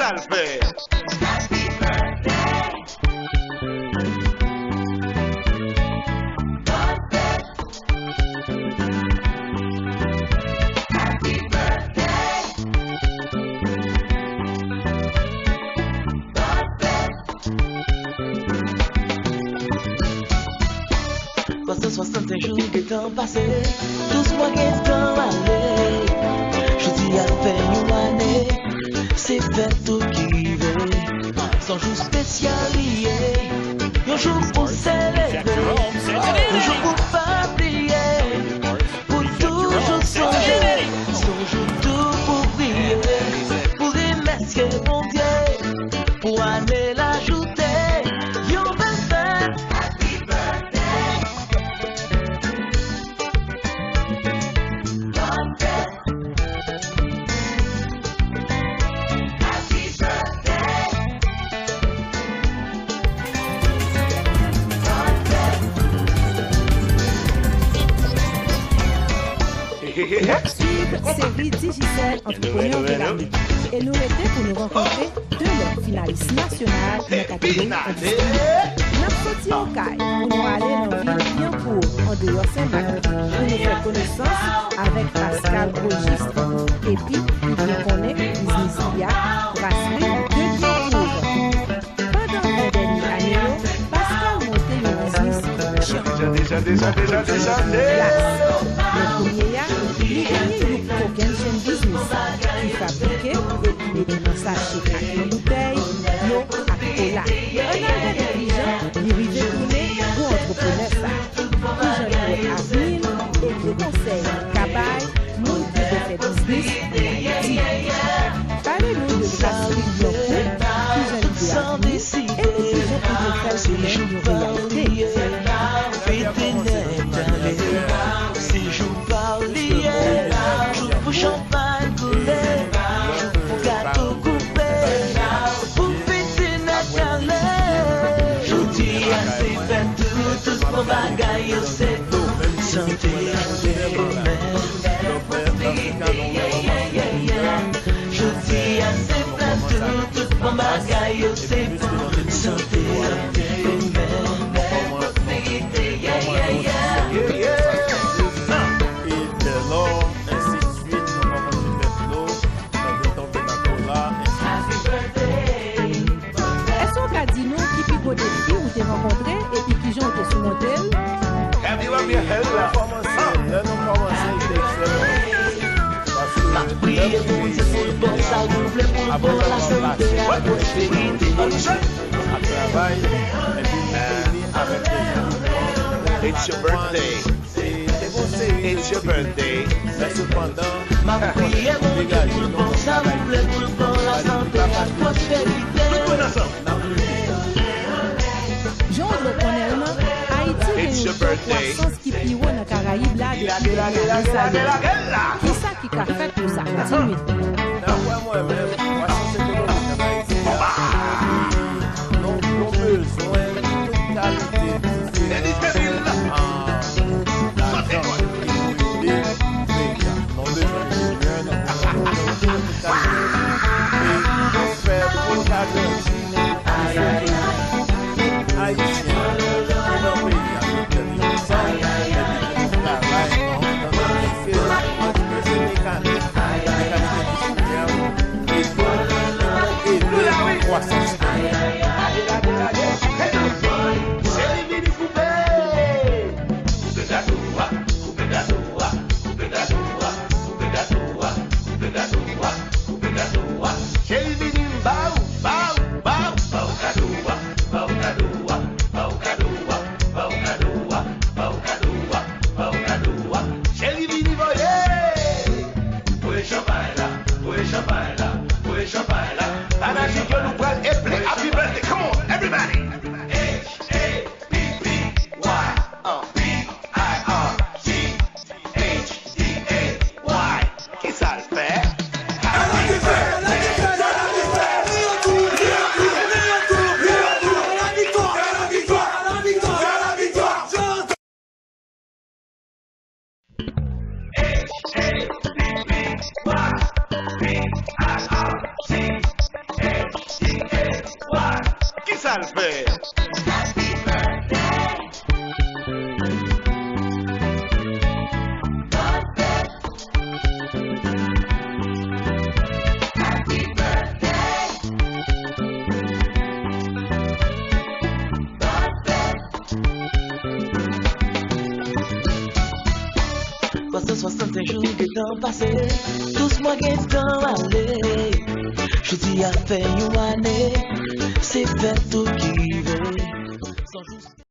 Salve. Passé 65 jours que temps passé, tous mois qu'est temps allé. Je dis à faire une année, c'est fait tout qui veut. Sans jour spécial lié, un jour pour célébrer, un jour pour pas oublier, pour toujours songer, son jour tout pour prier, pour remercier mon Dieu, pour aller l'ajouter. Série Digicel Entrepreneur de l'année. Et nous étions pour nous rencontrer deux leurs finalistes nationales dans la catégorie industrie. Nous sommes sortis au CAI pour nous aller dans la ville bien court, en dehors Saint-Marie, pour nous faire connaissance avec Pascal Registre. Et puis, il nous connaît Businessia, brasserie de Biencourt. Pendant les dernières années, Pascal montait un business géant. Déjà. Le premier il gagnait une coquin chaîne business qui fabriquait et qui mettait dans sachet avec une bouteille, l'eau à cola. Un agent intelligent, il arrivait tourner pour entrepreneur ça. Puis j'en ai à Ville et qui conseille Cabaye, monde qui fait business en Haïti. Parlez-nous de brasserie Bianco, puis j'en ai à Ville et puis j'ai pu faire de réalité. Champagne coulé, pour gâteau coupé, pour fêter notre calais. Je dis assez fait tout pour bagaille, c'est tout. Santé, je dis assez fait tout pour bagaille, c'est tout. Santé, des filles où t'es rencontré et puis qui ont été sur mon tel. Ma prière pour Dieu pour le bon salut, pour le bon la santé, la prospérité. It's your birthday. It's your birthday. Ma prière pour Dieu pour le bon salut, pour le bon la santé, la prospérité. Jean Reconnaissement, Haïti est une croissance qui piou dans les Caraïbes là depuis qui ça qui a fait pour ça continuer. ça le fait? Parce 61 jours que temps passé, tous mois qui temps aller. Je dis à faire une année, c'est fait tout qui veut.